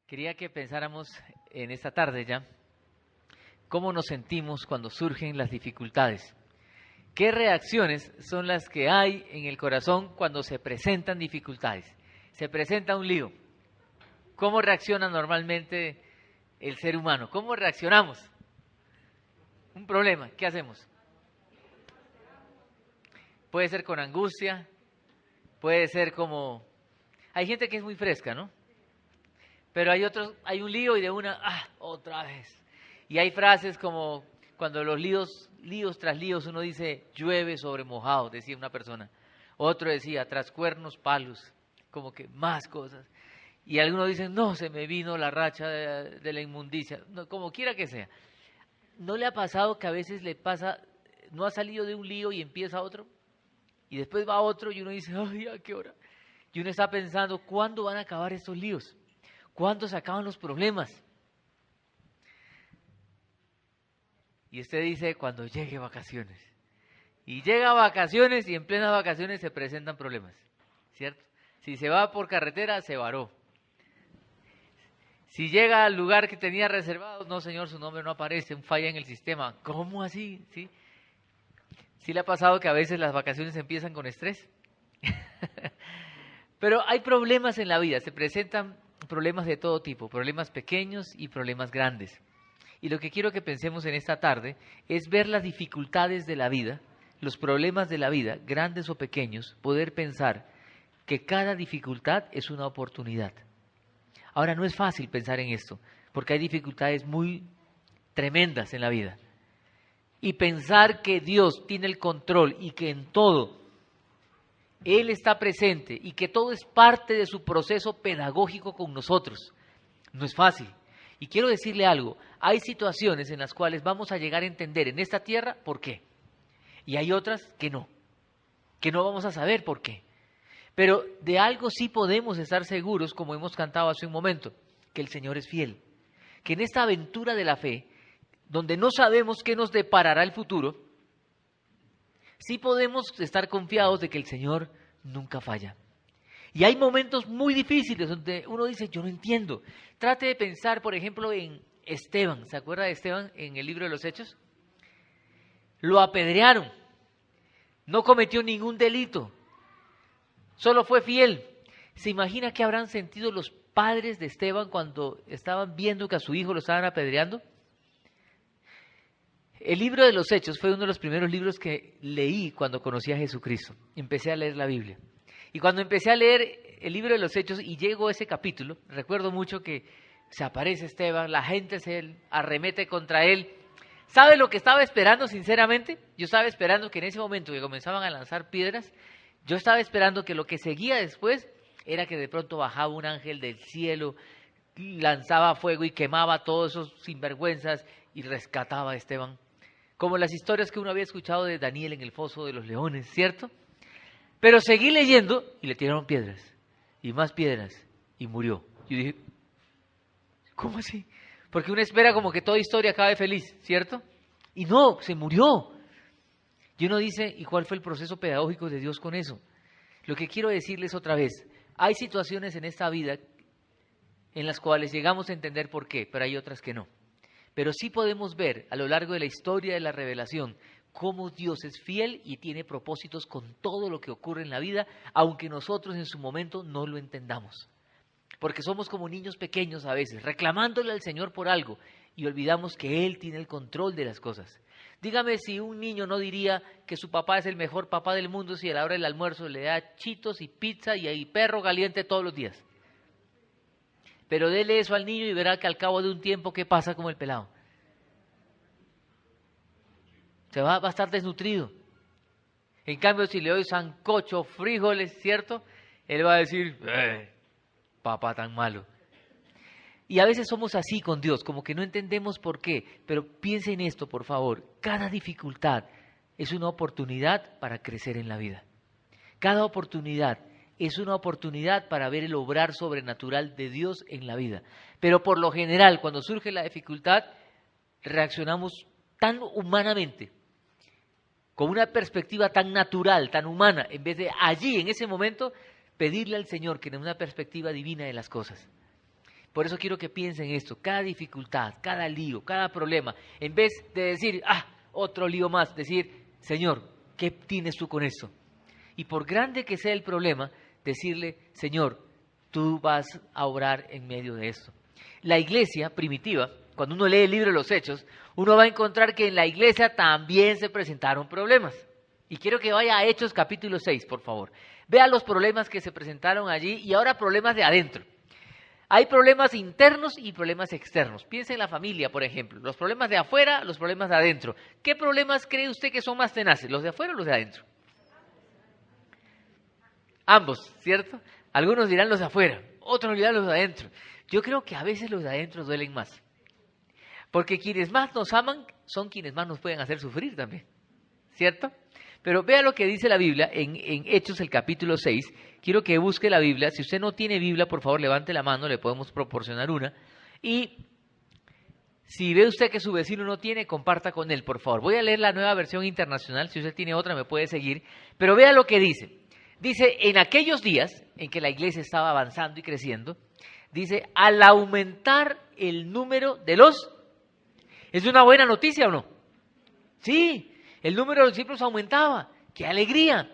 Quería que pensáramos en esta tarde ya, cómo nos sentimos cuando surgen las dificultades. ¿Qué reacciones son las que hay en el corazón cuando se presentan dificultades? Se presenta un lío. ¿Cómo reacciona normalmente el ser humano? ¿Cómo reaccionamos? Un problema, ¿qué hacemos? Puede ser con angustia, puede ser como... Hay gente que es muy fresca, ¿no? Pero hay otros, hay un lío y de una, otra vez. Y hay frases como cuando los líos tras líos, uno dice, llueve sobre mojado, decía una persona. Otro decía, tras cuernos, palos, como que más cosas. Y algunos dicen, no, se me vino la racha de la inmundicia, no, como quiera que sea. ¿No le ha pasado que a veces le pasa, no ha salido de un lío y empieza otro? Y después va otro y uno dice, ay, ¿a qué hora? Y uno está pensando, ¿cuándo van a acabar estos líos? ¿Cuándo se acaban los problemas? Y usted dice, cuando llegue vacaciones. Y llega vacaciones y en plenas vacaciones se presentan problemas, ¿cierto? Si se va por carretera, se varó. Si llega al lugar que tenía reservado, no señor, su nombre no aparece, un falla en el sistema. ¿Cómo así? ¿Sí? ¿Sí le ha pasado que a veces las vacaciones empiezan con estrés? Pero hay problemas en la vida, se presentan problemas de todo tipo, problemas pequeños y problemas grandes. Y lo que quiero que pensemos en esta tarde es ver las dificultades de la vida, los problemas de la vida, grandes o pequeños, poder pensar que cada dificultad es una oportunidad. Ahora, no es fácil pensar en esto, porque hay dificultades muy tremendas en la vida. Y pensar que Dios tiene el control y que en todo Él está presente y que todo es parte de su proceso pedagógico con nosotros, no es fácil. Y quiero decirle algo, hay situaciones en las cuales vamos a llegar a entender en esta tierra por qué. Y hay otras que no vamos a saber por qué. Pero de algo sí podemos estar seguros, como hemos cantado hace un momento, que el Señor es fiel. Que en esta aventura de la fe, donde no sabemos qué nos deparará el futuro, sí podemos estar confiados de que el Señor nunca falla. Y hay momentos muy difíciles donde uno dice, yo no entiendo. Trate de pensar, por ejemplo, en Esteban. ¿Se acuerda de Esteban en el libro de los Hechos? Lo apedrearon. No cometió ningún delito. Solo fue fiel. ¿Se imagina qué habrán sentido los padres de Esteban cuando estaban viendo que a su hijo lo estaban apedreando? El libro de los Hechos fue uno de los primeros libros que leí cuando conocí a Jesucristo. Empecé a leer la Biblia. Y cuando empecé a leer el libro de los Hechos y llegó a ese capítulo, recuerdo mucho que se aparece Esteban, la gente se arremete contra él. ¿Sabe lo que estaba esperando sinceramente? Yo estaba esperando que en ese momento que comenzaban a lanzar piedras, yo estaba esperando que lo que seguía después era que de pronto bajaba un ángel del cielo, lanzaba fuego y quemaba a todos esos sinvergüenzas y rescataba a Esteban. Como las historias que uno había escuchado de Daniel en el foso de los leones, ¿cierto? Pero seguí leyendo y le tiraron piedras, y más piedras, y murió. Yo dije, ¿cómo así? Porque uno espera como que toda historia acabe feliz, ¿cierto? Y no, se murió. Y uno dice, ¿y cuál fue el proceso pedagógico de Dios con eso? Lo que quiero decirles otra vez, hay situaciones en esta vida en las cuales llegamos a entender por qué, pero hay otras que no. Pero sí podemos ver a lo largo de la historia de la revelación cómo Dios es fiel y tiene propósitos con todo lo que ocurre en la vida, aunque nosotros en su momento no lo entendamos. Porque somos como niños pequeños a veces, reclamándole al Señor por algo y olvidamos que Él tiene el control de las cosas. Dígame si un niño no diría que su papá es el mejor papá del mundo si a la hora del almuerzo le da chitos y pizza y hay perro caliente todos los días. Pero dele eso al niño y verá que al cabo de un tiempo, ¿qué pasa con el pelado? Se va a estar desnutrido. En cambio, si le doy sancocho, frijoles, ¿cierto? Él va a decir, papá tan malo. Y a veces somos así con Dios, como que no entendemos por qué. Pero piense en esto, por favor. Cada dificultad es una oportunidad para crecer en la vida. Cada oportunidad es una oportunidad para ver el obrar sobrenatural de Dios en la vida. Pero por lo general, cuando surge la dificultad, reaccionamos tan humanamente, con una perspectiva tan natural, tan humana, en vez de allí, en ese momento, pedirle al Señor que nos dé una perspectiva divina de las cosas. Por eso quiero que piensen esto, cada dificultad, cada lío, cada problema, en vez de decir, otro lío más, decir, Señor, ¿qué tienes tú con esto? Y por grande que sea el problema, decirle, Señor, tú vas a obrar en medio de esto. La iglesia primitiva, cuando uno lee el libro de los Hechos, uno va a encontrar que en la iglesia también se presentaron problemas. Y quiero que vaya a Hechos capítulo 6, por favor. Vea los problemas que se presentaron allí y ahora problemas de adentro. Hay problemas internos y problemas externos. Piense en la familia, por ejemplo. Los problemas de afuera, los problemas de adentro. ¿Qué problemas cree usted que son más tenaces? ¿Los de afuera o los de adentro? Ambos, ¿cierto? Algunos dirán los de afuera, otros dirán los de adentro. Yo creo que a veces los de adentro duelen más. Porque quienes más nos aman son quienes más nos pueden hacer sufrir también, ¿cierto? Pero vea lo que dice la Biblia en Hechos, el capítulo 6. Quiero que busque la Biblia. Si usted no tiene Biblia, por favor, levante la mano, le podemos proporcionar una. Y si ve usted que su vecino no tiene, comparta con él, por favor. Voy a leer la Nueva Versión Internacional. Si usted tiene otra, me puede seguir. Pero vea lo que dice. Dice, en aquellos días en que la iglesia estaba avanzando y creciendo, dice, al aumentar el número de los... ¿Es una buena noticia o no? Sí, el número de los discípulos aumentaba. ¡Qué alegría!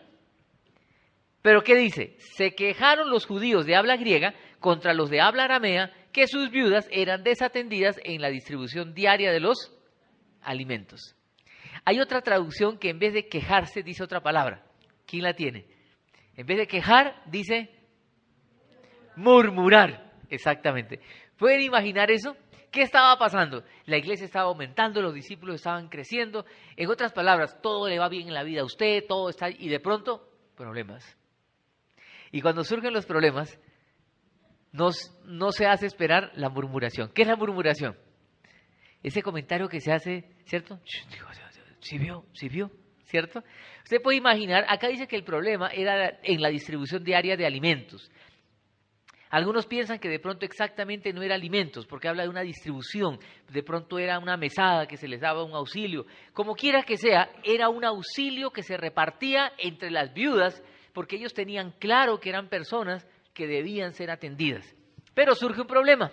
Pero ¿qué dice? Se quejaron los judíos de habla griega contra los de habla aramea que sus viudas eran desatendidas en la distribución diaria de los alimentos. Hay otra traducción que en vez de quejarse dice otra palabra. ¿Quién la tiene? En vez de quejar, dice murmurar. Exactamente. ¿Pueden imaginar eso? ¿Qué estaba pasando? La iglesia estaba aumentando, los discípulos estaban creciendo. En otras palabras, todo le va bien en la vida a usted, todo está... Y de pronto, problemas. Y cuando surgen los problemas, no se hace esperar la murmuración. ¿Qué es la murmuración? Ese comentario que se hace, ¿cierto? ¿Sí vio? ¿Cierto? Usted puede imaginar, acá dice que el problema era en la distribución diaria de alimentos. Algunos piensan que de pronto exactamente no era alimentos, porque habla de una distribución, de pronto era una mesada que se les daba un auxilio. Como quiera que sea, era un auxilio que se repartía entre las viudas, porque ellos tenían claro que eran personas que debían ser atendidas. Pero surge un problema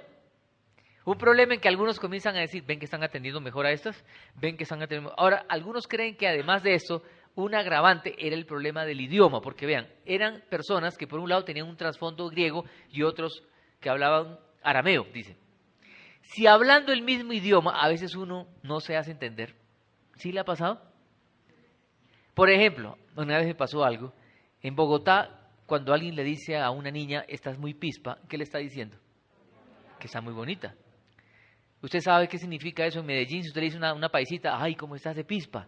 en que algunos comienzan a decir, ven que están atendiendo mejor a estas, ven que están atendiendo... Ahora, algunos creen que además de esto, un agravante era el problema del idioma, porque vean, eran personas que por un lado tenían un trasfondo griego y otros que hablaban arameo, dicen. Si hablando el mismo idioma, a veces uno no se hace entender. ¿Sí le ha pasado? Por ejemplo, una vez me pasó algo, en Bogotá, cuando alguien le dice a una niña, estás muy pispa, ¿qué le está diciendo? Que está muy bonita. ¿Usted sabe qué significa eso en Medellín? Si usted le dice a una paisita, ay, ¿cómo estás de pispa?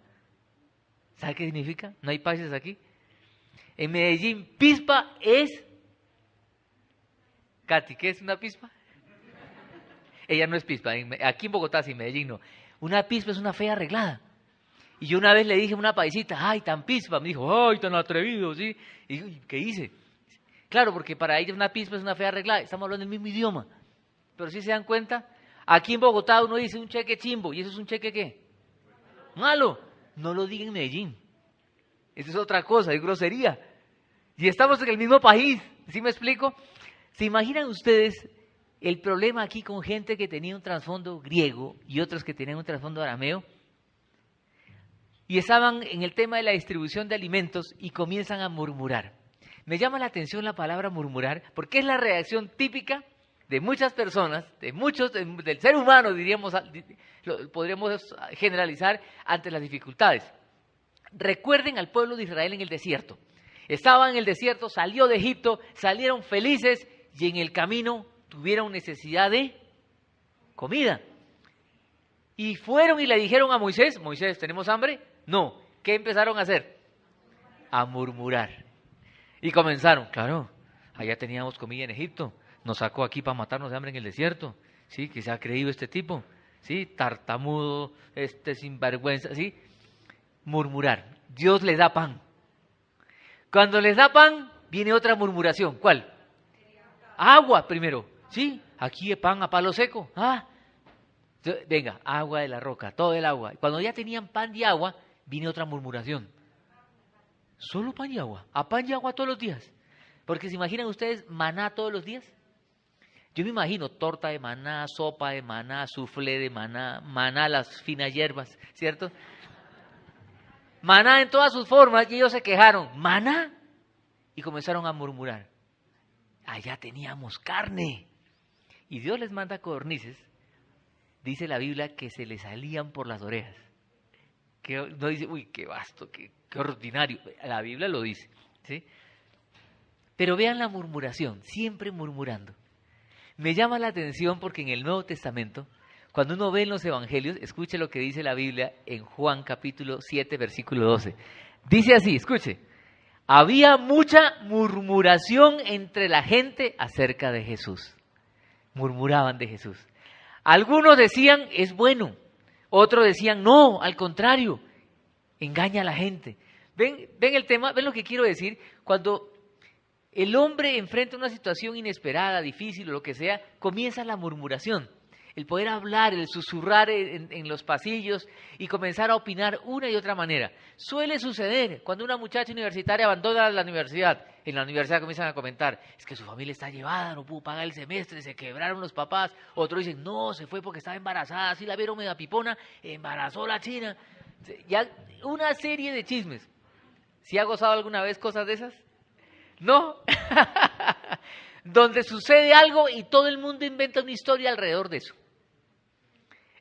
¿Sabe qué significa? ¿No hay países aquí? En Medellín, pispa es... Katy, ¿qué es una pispa? Ella no es pispa. Aquí en Bogotá, sí, en Medellín no. Una pispa es una fea arreglada. Y yo una vez le dije a una paisita, ay, tan pispa. Me dijo, ay, tan atrevido, ¿sí? Y yo, ¿qué hice? Claro, porque para ella una pispa es una fea arreglada. Estamos hablando del mismo idioma. Pero si se dan cuenta, aquí en Bogotá uno dice un cheque chimbo. ¿Y eso es un cheque qué? Malo. No lo diga en Medellín. Eso es otra cosa, es grosería. Y estamos en el mismo país, ¿sí me explico? ¿Se imaginan ustedes el problema aquí con gente que tenía un trasfondo griego y otros que tenían un trasfondo arameo? Y estaban en el tema de la distribución de alimentos y comienzan a murmurar. Me llama la atención la palabra murmurar porque es la reacción típica de muchas personas, del ser humano, podríamos generalizar ante las dificultades. Recuerden al pueblo de Israel en el desierto. Estaba en el desierto, salió de Egipto, salieron felices y en el camino tuvieron necesidad de comida. Y fueron y le dijeron a Moisés, Moisés, ¿tenemos hambre? No. ¿Qué empezaron a hacer? A murmurar. Y comenzaron, claro, allá teníamos comida en Egipto, nos sacó aquí para matarnos de hambre en el desierto. ¿Sí? ¿Qué se ha creído este tipo? ¿Sí? Tartamudo, sinvergüenza, ¿sí? Murmurar. Dios les da pan. Cuando les da pan, viene otra murmuración. ¿Cuál? Agua primero. ¿Sí? Aquí hay pan a palo seco. Venga, agua de la roca, todo el agua. Cuando ya tenían pan y agua, viene otra murmuración. Solo pan y agua. A pan y agua todos los días. Porque se imaginan ustedes maná todos los días. Yo me imagino torta de maná, sopa de maná, soufflé de maná, maná las finas hierbas, ¿cierto? Maná en todas sus formas y ellos se quejaron, ¿maná? Y comenzaron a murmurar, allá teníamos carne. Y Dios les manda codornices, dice la Biblia, que se les salían por las orejas. Que no dice, uy, qué vasto, qué ordinario. La Biblia lo dice, ¿sí? Pero vean la murmuración, siempre murmurando. Me llama la atención porque en el Nuevo Testamento, cuando uno ve en los Evangelios, escuche lo que dice la Biblia en Juan capítulo 7, versículo 12. Dice así, escuche, había mucha murmuración entre la gente acerca de Jesús. Murmuraban de Jesús. Algunos decían, es bueno. Otros decían, no, al contrario, engaña a la gente. ¿Ven el tema? ¿Ven lo que quiero decir? Cuando el hombre enfrenta una situación inesperada, difícil o lo que sea, comienza la murmuración. El poder hablar, el susurrar en los pasillos y comenzar a opinar una y otra manera. Suele suceder cuando una muchacha universitaria abandona la universidad. En la universidad comienzan a comentar, es que su familia está llevada, no pudo pagar el semestre, se quebraron los papás. Otros dicen, no, se fue porque estaba embarazada, sí la vieron media pipona, embarazó la china. Ya una serie de chismes. ¿Sí ha gozado alguna vez cosas de esas? ¿No? Donde sucede algo y todo el mundo inventa una historia alrededor de eso.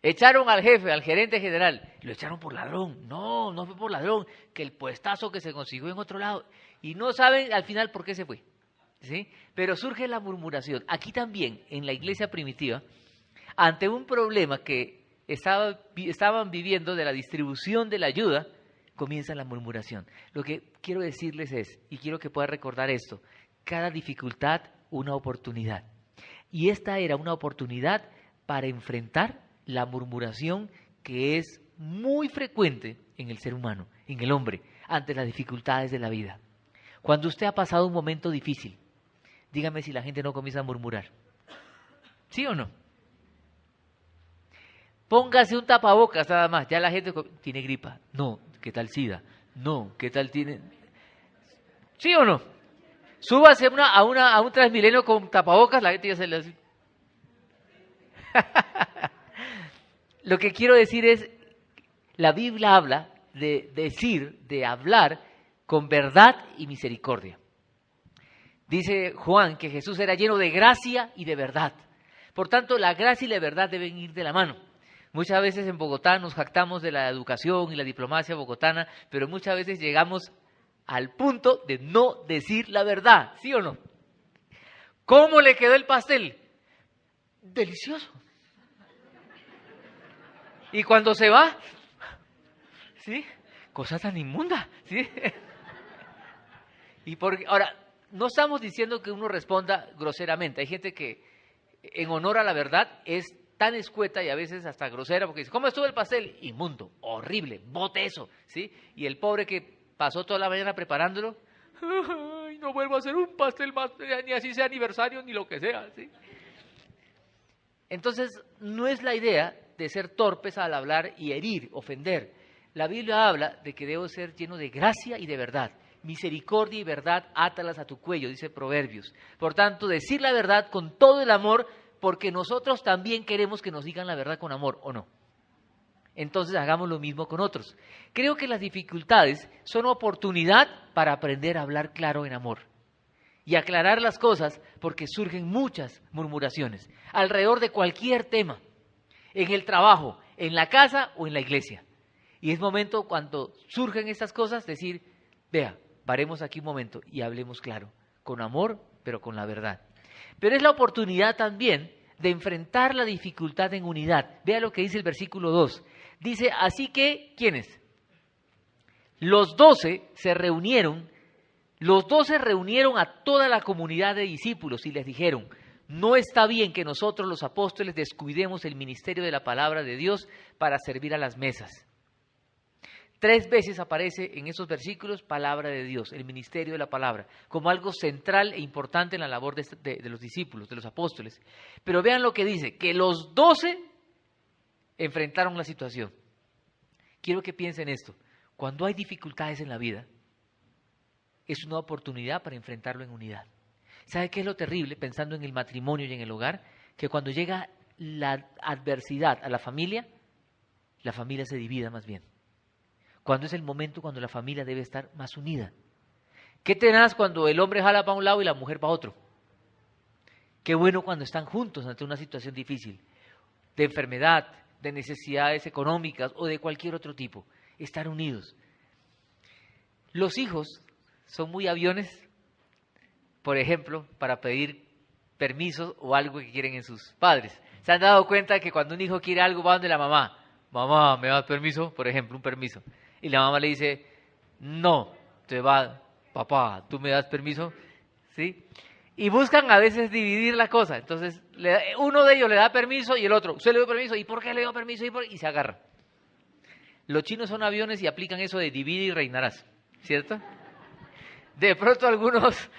Echaron al jefe, al gerente general, lo echaron por ladrón. No, no fue por ladrón, que el puestazo que se consiguió en otro lado. Y no saben al final por qué se fue, ¿sí? Pero surge la murmuración. Aquí también, en la iglesia primitiva, ante un problema que estaban viviendo de la distribución de la ayuda, comienza la murmuración. Lo que quiero decirles es, y quiero que puedan recordar esto, cada dificultad, una oportunidad. Y esta era una oportunidad para enfrentar la murmuración que es muy frecuente en el ser humano, en el hombre, ante las dificultades de la vida. Cuando usted ha pasado un momento difícil, dígame si la gente no comienza a murmurar. ¿Sí o no? Póngase un tapabocas nada más, ya la gente tiene gripa. No, ¿qué tal SIDA? No, ¿qué tal tiene? ¿Sí o no? Súbase a un Transmilenio con tapabocas, la gente ya se le hace. Lo que quiero decir es, la Biblia habla de decir, de hablar con verdad y misericordia. Dice Juan que Jesús era lleno de gracia y de verdad. Por tanto, la gracia y la verdad deben ir de la mano. Muchas veces en Bogotá nos jactamos de la educación y la diplomacia bogotana, pero muchas veces llegamos al punto de no decir la verdad, ¿sí o no? ¿Cómo le quedó el pastel? Delicioso. Y cuando se va, ¿sí? Cosa tan inmunda, ¿sí? Ahora, no estamos diciendo que uno responda groseramente. Hay gente que, en honor a la verdad, es tan escueta y a veces hasta grosera, porque dice, ¿cómo estuvo el pastel? Inmundo, horrible, bote eso, ¿sí? Y el pobre que pasó toda la mañana preparándolo, ¡ay, no vuelvo a hacer un pastel más, ni así sea aniversario, ni lo que sea, ¿sí? Entonces, no es la idea de ser torpes al hablar y herir, ofender. La Biblia habla de que debo ser lleno de gracia y de verdad. Misericordia y verdad, átalas a tu cuello, dice Proverbios. Por tanto, decir la verdad con todo el amor, porque nosotros también queremos que nos digan la verdad con amor, ¿o no? Entonces hagamos lo mismo con otros. Creo que las dificultades son oportunidad para aprender a hablar claro en amor y aclarar las cosas, porque surgen muchas murmuraciones alrededor de cualquier tema, en el trabajo, en la casa o en la iglesia. Y es momento, cuando surgen estas cosas, decir, vea, paremos aquí un momento y hablemos claro, con amor, pero con la verdad. Pero es la oportunidad también de enfrentar la dificultad en unidad. Vea lo que dice el versículo 2. Dice, así que, ¿quiénes? Los 12 reunieron a toda la comunidad de discípulos y les dijeron, no está bien que nosotros los apóstoles descuidemos el ministerio de la palabra de Dios para servir a las mesas. 3 veces aparece en esos versículos palabra de Dios, el ministerio de la palabra, como algo central e importante en la labor de los discípulos, de los apóstoles. Pero vean lo que dice, que los 12 enfrentaron la situación. Quiero que piensen esto, cuando hay dificultades en la vida, es una oportunidad para enfrentarlo en unidad. ¿Sabe qué es lo terrible pensando en el matrimonio y en el hogar? Que cuando llega la adversidad a la familia se divida más bien. Cuando es el momento cuando la familia debe estar más unida. Qué tenaz cuando el hombre jala para un lado y la mujer para otro. Qué bueno cuando están juntos ante una situación difícil, de enfermedad, de necesidades económicas o de cualquier otro tipo. Estar unidos. Los hijos son muy aviones, por ejemplo, para pedir permisos o algo que quieren en sus padres. ¿Se han dado cuenta que cuando un hijo quiere algo va donde la mamá? Mamá, ¿me das permiso? Por ejemplo, un permiso. Y la mamá le dice, no, te va, papá, ¿tú me das permiso? ¿Sí? Y buscan a veces dividir la cosa. Entonces, uno de ellos le da permiso y el otro, ¿usted le dio permiso? ¿Y por qué le dio permiso? Y se agarra. Los chinos son aviones y aplican eso de divide y reinarás, ¿cierto? De pronto algunos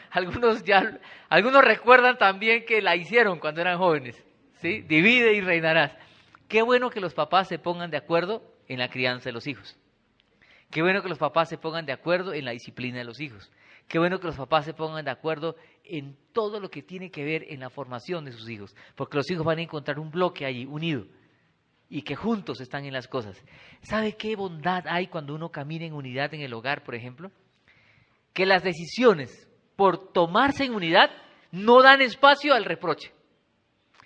recuerdan también que la hicieron cuando eran jóvenes, ¿sí? Divide y reinarás. Qué bueno que los papás se pongan de acuerdo en la crianza de los hijos. Qué bueno que los papás se pongan de acuerdo en la disciplina de los hijos. Qué bueno que los papás se pongan de acuerdo en todo lo que tiene que ver en la formación de sus hijos, porque los hijos van a encontrar un bloque allí unido y que juntos están en las cosas. ¿Sabe qué bondad hay cuando uno camina en unidad en el hogar, por ejemplo? Que las decisiones por tomarse en unidad no dan espacio al reproche.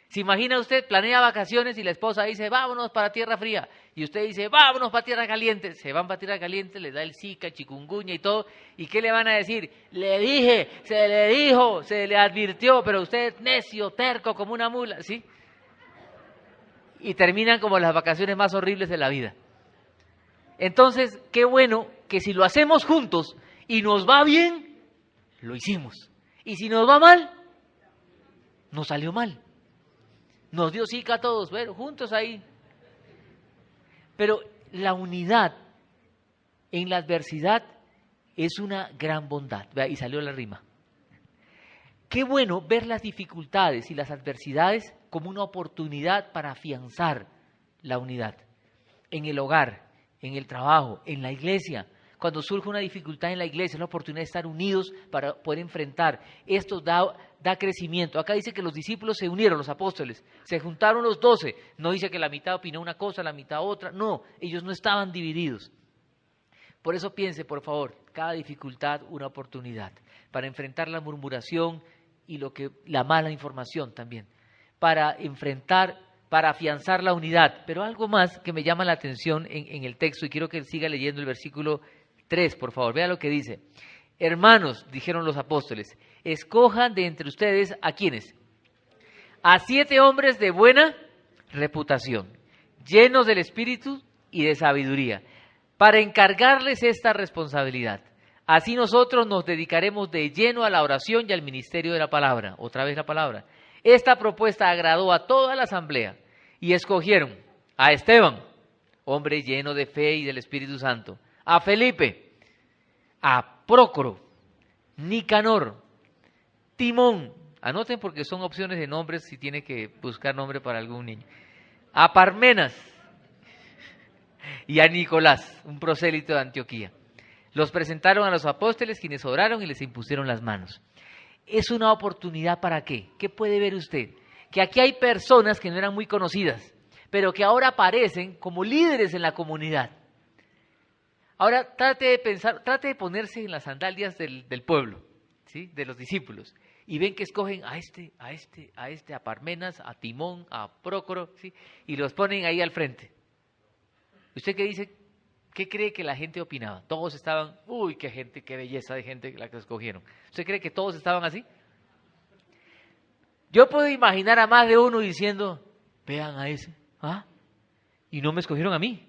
¿Se imagina usted, planea vacaciones y la esposa dice, vámonos para tierra fría? Y usted dice, vámonos para tierra caliente. Se van para tierra caliente, les da el Zika, chikungunya y todo. ¿Y qué le van a decir? Le dije, se le dijo, se le advirtió, pero usted es necio, terco, como una mula, ¿sí? Y terminan como las vacaciones más horribles de la vida. Entonces, qué bueno que si lo hacemos juntos y nos va bien, lo hicimos. Y si nos va mal, nos salió mal. Nos dio Zika a todos, bueno, juntos ahí. Pero la unidad en la adversidad es una gran bondad. Vea, y salió la rima. Qué bueno ver las dificultades y las adversidades como una oportunidad para afianzar la unidad. En el hogar, en el trabajo, en la iglesia. Cuando surge una dificultad en la iglesia, es la oportunidad de estar unidos para poder enfrentar. Esto da crecimiento. Acá dice que los discípulos se unieron, los apóstoles, se juntaron los 12. No dice que la mitad opinó una cosa, la mitad otra. No, ellos no estaban divididos. Por eso piense, por favor, cada dificultad una oportunidad para enfrentar la murmuración y la mala información también. Para enfrentar, para afianzar la unidad. Pero algo más que me llama la atención en el texto, y quiero que siga leyendo el versículo 3, por favor, vea lo que dice. Hermanos, dijeron los apóstoles, escojan de entre ustedes ¿a quiénes? A 7 hombres de buena reputación, llenos del Espíritu y de sabiduría, para encargarles esta responsabilidad. Así nosotros nos dedicaremos de lleno a la oración y al ministerio de la palabra. Otra vez la palabra. Esta propuesta agradó a toda la asamblea y escogieron a Esteban, hombre lleno de fe y del Espíritu Santo, a Felipe, a Prócoro, Nicanor, Timón, anoten porque son opciones de nombres si tiene que buscar nombre para algún niño, a Parmenas y a Nicolás, un prosélito de Antioquía. Los presentaron a los apóstoles, quienes oraron y les impusieron las manos. Es una oportunidad ¿para qué? ¿Qué puede ver usted? Que aquí hay personas que no eran muy conocidas, pero que ahora aparecen como líderes en la comunidad. Ahora trate de ponerse en las sandalias del pueblo, ¿sí? De los discípulos, y ven que escogen a Parmenas, a Timón, a Prócoro, ¿sí? Y los ponen ahí al frente. ¿Usted qué dice? ¿Qué cree que la gente opinaba? Todos estaban, uy, qué belleza de gente la que escogieron. ¿Usted cree que todos estaban así? Yo puedo imaginar a más de uno diciendo, vean a ese, y no me escogieron a mí,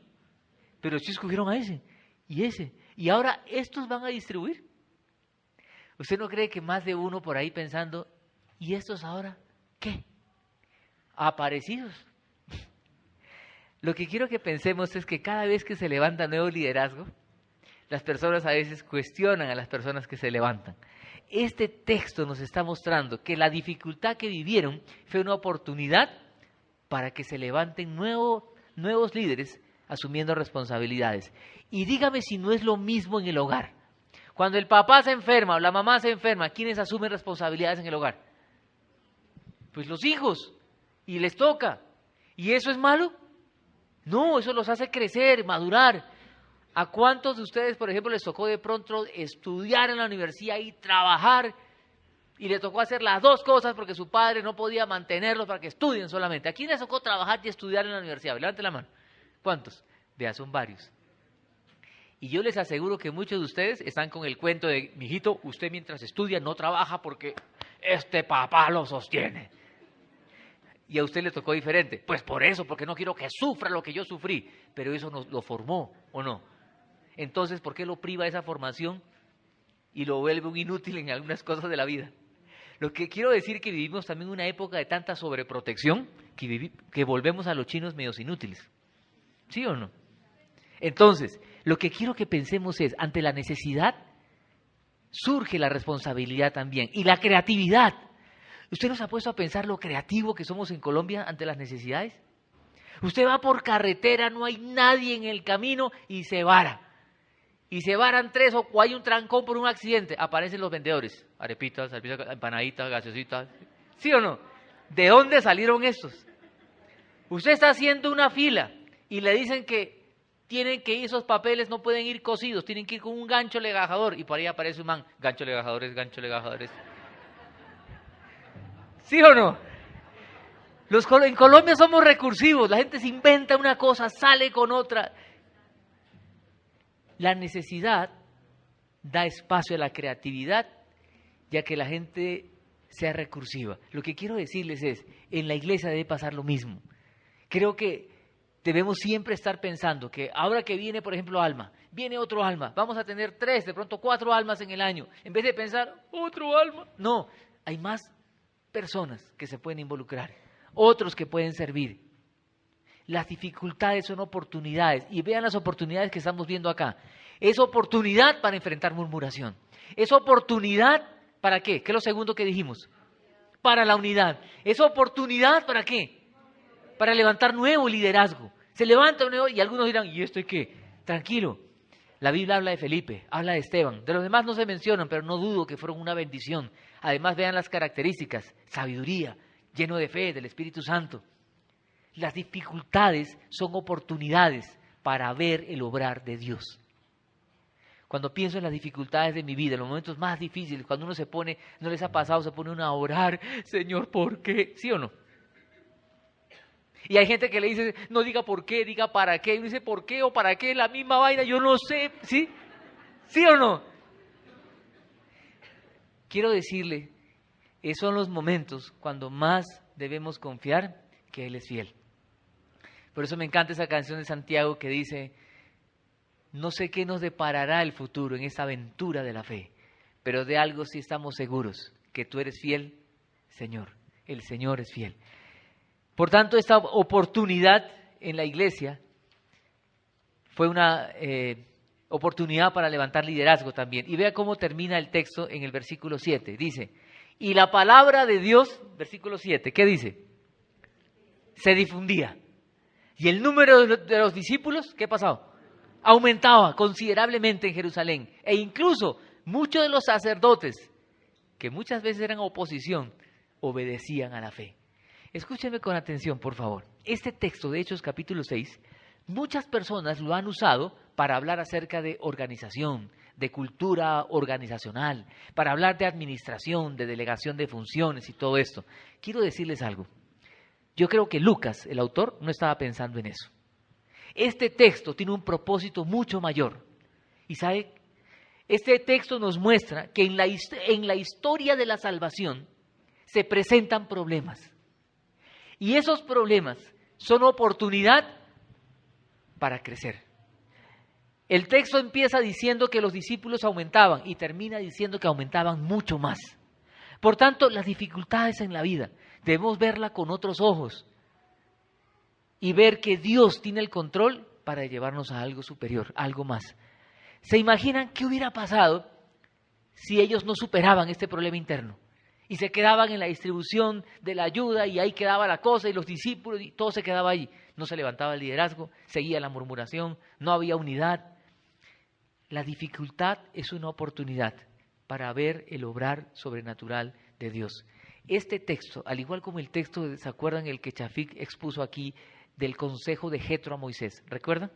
pero sí escogieron a ese. Y ese, y ahora estos van a distribuir. ¿Usted no cree que más de uno por ahí pensando, ¿y estos ahora qué? Aparecidos. Lo que quiero que pensemos es que cada vez que se levanta nuevo liderazgo, las personas a veces cuestionan a las personas que se levantan. Este texto nos está mostrando que la dificultad que vivieron fue una oportunidad para que se levanten nuevos líderes asumiendo responsabilidades. Y dígame si no es lo mismo en el hogar. Cuando el papá se enferma o la mamá se enferma, ¿quiénes asumen responsabilidades en el hogar? Pues los hijos. Y les toca. ¿Y eso es malo? No, eso los hace crecer, madurar. ¿A cuántos de ustedes, por ejemplo, les tocó de pronto estudiar en la universidad y trabajar? Y le tocó hacer las dos cosas porque su padre no podía mantenerlos para que estudien solamente. ¿A quién les tocó trabajar y estudiar en la universidad? Levante la mano. ¿Cuántos? Vea, son varios. Y yo les aseguro que muchos de ustedes están con el cuento de, mijito, usted mientras estudia no trabaja porque este papá lo sostiene. Y a usted le tocó diferente. Pues por eso, porque no quiero que sufra lo que yo sufrí. Pero eso nos lo formó, ¿o no? Entonces, ¿por qué lo priva de esa formación y lo vuelve un inútil en algunas cosas de la vida? Lo que quiero decir es que vivimos también una época de tanta sobreprotección que volvemos a los chinos medios inútiles. ¿Sí o no? Entonces, lo que quiero que pensemos es, ante la necesidad, surge la responsabilidad también y la creatividad. ¿Usted nos ha puesto a pensar lo creativo que somos en Colombia ante las necesidades? Usted va por carretera, no hay nadie en el camino y se vara. Y se varan tres o hay un trancón por un accidente. Aparecen los vendedores. Arepitas, empanaditas, gaseositas. ¿Sí o no? ¿De dónde salieron estos? Usted está haciendo una fila y le dicen que tienen que ir, esos papeles no pueden ir cosidos, tienen que ir con un gancho legajador. Y por ahí aparece un man. Gancho legajadores, gancho legajadores. ¿Sí o no? En Colombia somos recursivos. La gente se inventa una cosa, sale con otra. La necesidad da espacio a la creatividad, ya que la gente sea recursiva. Lo que quiero decirles es, en la iglesia debe pasar lo mismo. Creo que debemos siempre estar pensando que ahora que viene, por ejemplo, alma, viene otro alma, vamos a tener 3, de pronto 4 almas en el año. En vez de pensar, otro alma. No, hay más personas que se pueden involucrar, otros que pueden servir. Las dificultades son oportunidades y vean las oportunidades que estamos viendo acá. Es oportunidad para enfrentar murmuración. Es oportunidad ¿para qué? ¿Qué es lo segundo que dijimos? Para la unidad. Es oportunidad ¿para qué? Para levantar nuevo liderazgo. Se levanta un nuevo y algunos dirán, ¿y esto es qué? Tranquilo. La Biblia habla de Felipe, habla de Esteban. De los demás no se mencionan, pero no dudo que fueron una bendición. Además vean las características. Sabiduría, lleno de fe, del Espíritu Santo. Las dificultades son oportunidades para ver el obrar de Dios. Cuando pienso en las dificultades de mi vida, en los momentos más difíciles, cuando uno se pone, no les ha pasado, se pone uno a orar, Señor, ¿por qué? ¿Sí o no? Y hay gente que le dice, no diga por qué, diga para qué. Y uno dice, ¿por qué o para qué? La misma vaina, yo no sé, ¿sí? ¿Sí o no? Quiero decirle, esos son los momentos cuando más debemos confiar que Él es fiel. Por eso me encanta esa canción de Santiago que dice, no sé qué nos deparará el futuro en esta aventura de la fe, pero de algo sí estamos seguros, que tú eres fiel, Señor. El Señor es fiel. Por tanto, esta oportunidad en la iglesia fue una oportunidad para levantar liderazgo también. Y vea cómo termina el texto en el versículo 7. Dice, y la palabra de Dios, versículo 7, ¿qué dice? Se difundía. Y el número de los discípulos, ¿qué pasaba? Aumentaba considerablemente en Jerusalén. E incluso muchos de los sacerdotes, que muchas veces eran oposición, obedecían a la fe. Escúchenme con atención, por favor. Este texto de Hechos capítulo 6, muchas personas lo han usado para hablar acerca de organización, de cultura organizacional, para hablar de administración, de delegación de funciones y todo esto. Quiero decirles algo. Yo creo que Lucas, el autor, no estaba pensando en eso. Este texto tiene un propósito mucho mayor. ¿Y sabe? Este texto nos muestra que en la historia de la salvación se presentan problemas. Y esos problemas son oportunidad para crecer. El texto empieza diciendo que los discípulos aumentaban y termina diciendo que aumentaban mucho más. Por tanto, las dificultades en la vida debemos verla con otros ojos y ver que Dios tiene el control para llevarnos a algo superior, a algo más. ¿Se imaginan qué hubiera pasado si ellos no superaban este problema interno? Y se quedaban en la distribución de la ayuda y ahí quedaba la cosa y los discípulos y todo se quedaba ahí. No se levantaba el liderazgo, seguía la murmuración, no había unidad. La dificultad es una oportunidad para ver el obrar sobrenatural de Dios. Este texto, al igual como el texto, ¿se acuerdan el que Chafik expuso aquí del consejo de Jetro a Moisés? ¿Recuerdan?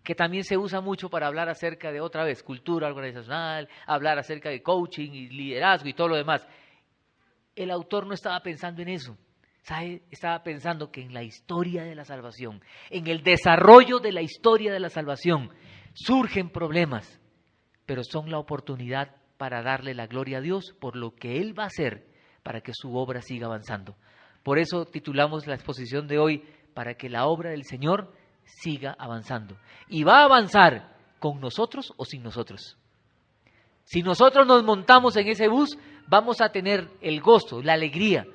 Que también se usa mucho para hablar acerca de, otra vez, cultura organizacional, hablar acerca de coaching y liderazgo y todo lo demás. El autor no estaba pensando en eso, ¿sabe? Estaba pensando que en la historia de la salvación, en el desarrollo de la historia de la salvación, surgen problemas, pero son la oportunidad para darle la gloria a Dios por lo que Él va a hacer para que su obra siga avanzando. Por eso titulamos la exposición de hoy, para que la obra del Señor siga avanzando. Y va a avanzar con nosotros o sin nosotros. Si nosotros nos montamos en ese bus, vamos a tener el gozo, la alegría,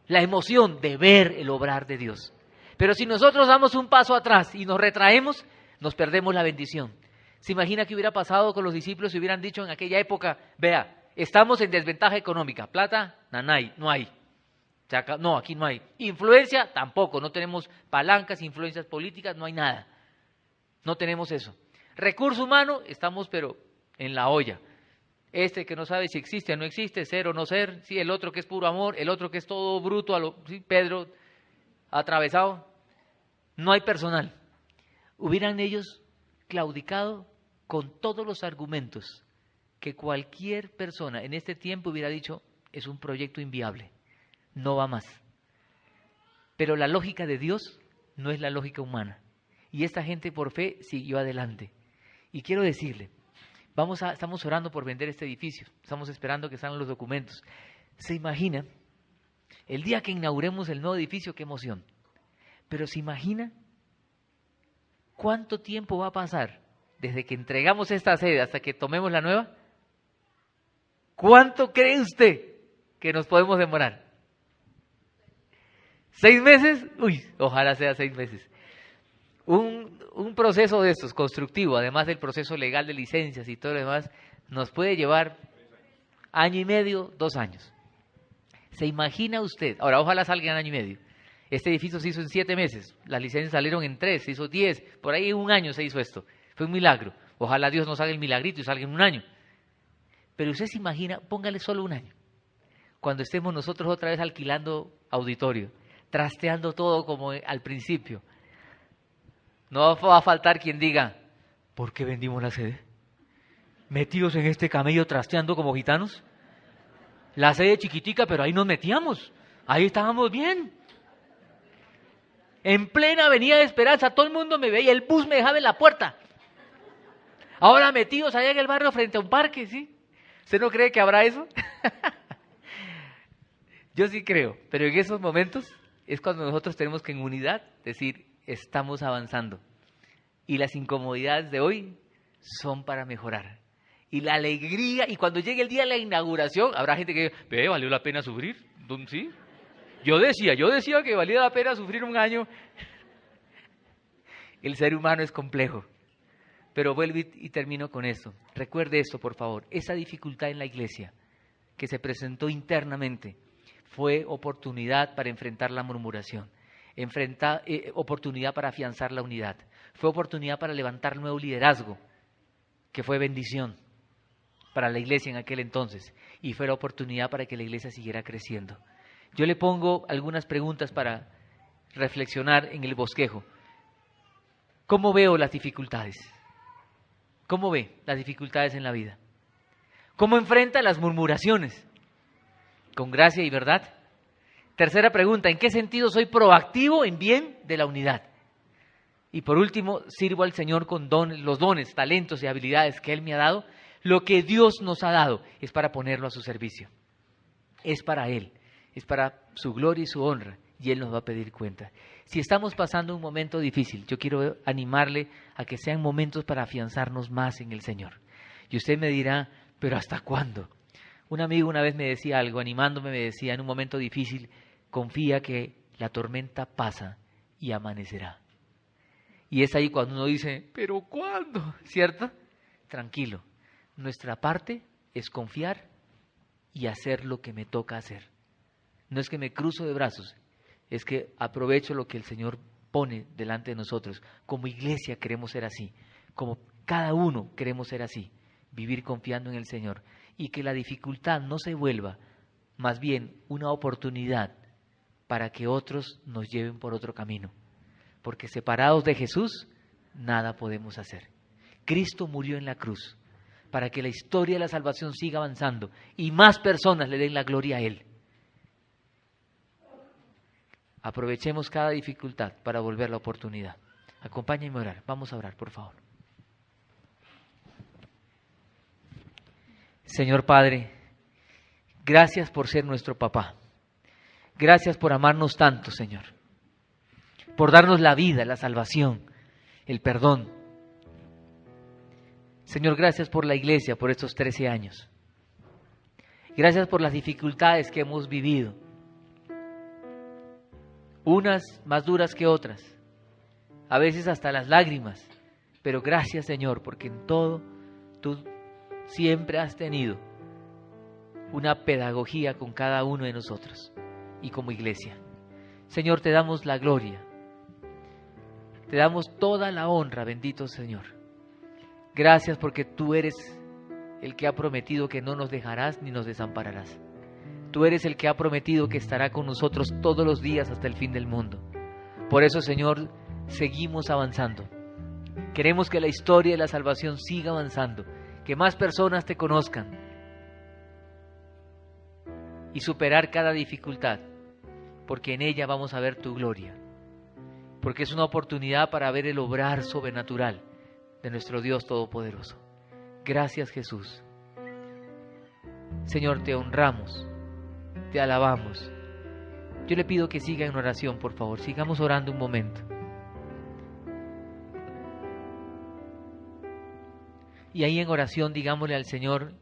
la emoción de ver el obrar de Dios. Pero si nosotros damos un paso atrás y nos retraemos, nos perdemos la bendición. ¿Se imagina qué hubiera pasado con los discípulos si hubieran dicho en aquella época, vea, estamos en desventaja económica, plata, nanay, no hay. No, aquí no hay. Influencia, tampoco, no tenemos palancas, influencias políticas, no hay nada. No tenemos eso. Recurso humano, estamos pero en la olla. Este que no sabe si existe o no existe, ser o no ser, sí, el otro que es puro amor, el otro que es todo bruto, sí, Pedro atravesado. No hay personal. Hubieran ellos claudicado con todos los argumentos que cualquier persona en este tiempo hubiera dicho, es un proyecto inviable, no va más. Pero la lógica de Dios no es la lógica humana. Y esta gente por fe siguió adelante. Y quiero decirle, estamos orando por vender este edificio, estamos esperando que salgan los documentos. ¿Se imagina? El día que inauguremos el nuevo edificio, qué emoción. Pero ¿se imagina cuánto tiempo va a pasar desde que entregamos esta sede hasta que tomemos la nueva? ¿Cuánto cree usted que nos podemos demorar? ¿6 meses? Uy, ojalá sea 6 meses. Un proceso de estos, constructivo, además del proceso legal de licencias y todo lo demás, nos puede llevar 1 año y medio, 2 años. ¿Se imagina usted? Ahora, ojalá salga en 1 año y medio. Este edificio se hizo en 7 meses, las licencias salieron en 3, se hizo 10, por ahí en 1 año se hizo esto. Fue un milagro. Ojalá Dios nos haga el milagrito y salga en 1 año. Pero usted se imagina, póngale solo 1 año, cuando estemos nosotros otra vez alquilando auditorio, trasteando todo como al principio. No va a faltar quien diga, ¿por qué vendimos la sede? ¿Metidos en este camello trasteando como gitanos? La sede chiquitica, pero ahí nos metíamos, ahí estábamos bien. En plena avenida de Esperanza, todo el mundo me veía, el bus me dejaba en la puerta. Ahora metidos allá en el barrio frente a un parque, ¿sí? ¿Usted no cree que habrá eso? Yo sí creo, pero en esos momentos es cuando nosotros tenemos que en unidad decir, estamos avanzando. Y las incomodidades de hoy son para mejorar. Y la alegría, y cuando llegue el día de la inauguración, habrá gente que diga, ¿valió la pena sufrir? ¿Sí? Yo decía que valía la pena sufrir 1 año. El ser humano es complejo. Pero vuelvo y termino con esto. Recuerde esto, por favor. Esa dificultad en la iglesia que se presentó internamente fue oportunidad para enfrentar la murmuración, oportunidad para afianzar la unidad, fue oportunidad para levantar nuevo liderazgo, que fue bendición para la iglesia en aquel entonces, y fue la oportunidad para que la iglesia siguiera creciendo. Yo le pongo algunas preguntas para reflexionar en el bosquejo. ¿Cómo veo las dificultades? ¿Cómo ve las dificultades en la vida? ¿Cómo enfrenta las murmuraciones? ¿Con gracia y verdad? Tercera pregunta, ¿en qué sentido soy proactivo en bien de la unidad? Y por último, sirvo al Señor con los dones, talentos y habilidades que Él me ha dado. Lo que Dios nos ha dado es para ponerlo a su servicio. Es para Él, es para su gloria y su honra, y Él nos va a pedir cuenta. Si estamos pasando un momento difícil, yo quiero animarle a que sean momentos para afianzarnos más en el Señor. Y usted me dirá, ¿pero hasta cuándo? Un amigo una vez me decía algo, animándome, me decía, en un momento difícil, confía que la tormenta pasa y amanecerá. Y es ahí cuando uno dice, ¿pero cuándo? ¿Cierto? Tranquilo, nuestra parte es confiar y hacer lo que me toca hacer. No es que me cruzo de brazos, es que aprovecho lo que el Señor pone delante de nosotros. Como iglesia queremos ser así, como Cada uno queremos ser así, vivir confiando en el Señor, y que la dificultad no se vuelva más bien una oportunidad para que otros nos lleven por otro camino, porque separados de Jesús nada podemos hacer. Cristo murió en la cruz para que la historia de la salvación siga avanzando y más personas le den la gloria a Él. Aprovechemos cada dificultad para volver la oportunidad. Acompáñenme a orar. Vamos a orar, por favor. Señor Padre, gracias por ser nuestro papá. Gracias por amarnos tanto, Señor. Por darnos la vida, la salvación, el perdón. Señor, gracias por la iglesia, por estos 13 años. Gracias por las dificultades que hemos vivido. Unas más duras que otras. A veces hasta las lágrimas. Pero gracias, Señor, porque en todo tú siempre has tenido una pedagogía con cada uno de nosotros y como iglesia. Señor, te damos la gloria. Te damos toda la honra, bendito Señor. Gracias porque tú eres el que ha prometido que no nos dejarás ni nos desampararás. Tú eres el que ha prometido que estará con nosotros todos los días hasta el fin del mundo. Por eso, Señor, seguimos avanzando. Queremos que la historia de la salvación siga avanzando, que más personas te conozcan y superar cada dificultad, porque en ella vamos a ver tu gloria, porque es una oportunidad para ver el obrar sobrenatural de nuestro Dios Todopoderoso. Gracias, Jesús. Señor, te honramos, te alabamos. Yo le pido que siga en oración, por favor. Sigamos orando un momento. Y ahí en oración digámosle al Señor,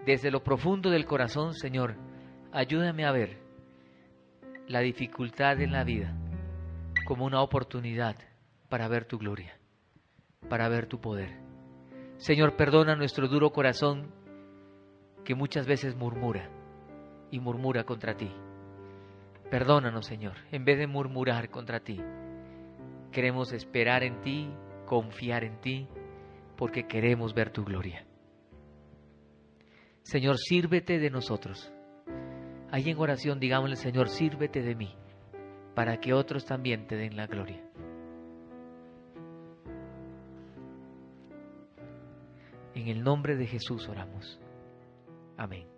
desde lo profundo del corazón: Señor, ayúdame a ver la dificultad en la vida como una oportunidad para ver tu gloria, para ver tu poder. Señor, perdona nuestro duro corazón que muchas veces murmura y murmura contra ti. Perdónanos, Señor, en vez de murmurar contra ti, queremos esperar en ti, confiar en ti, porque queremos ver tu gloria. Señor, sírvete de nosotros. Ahí en oración digámosle: Señor, sírvete de mí, para que otros también te den la gloria. En el nombre de Jesús oramos. Amén.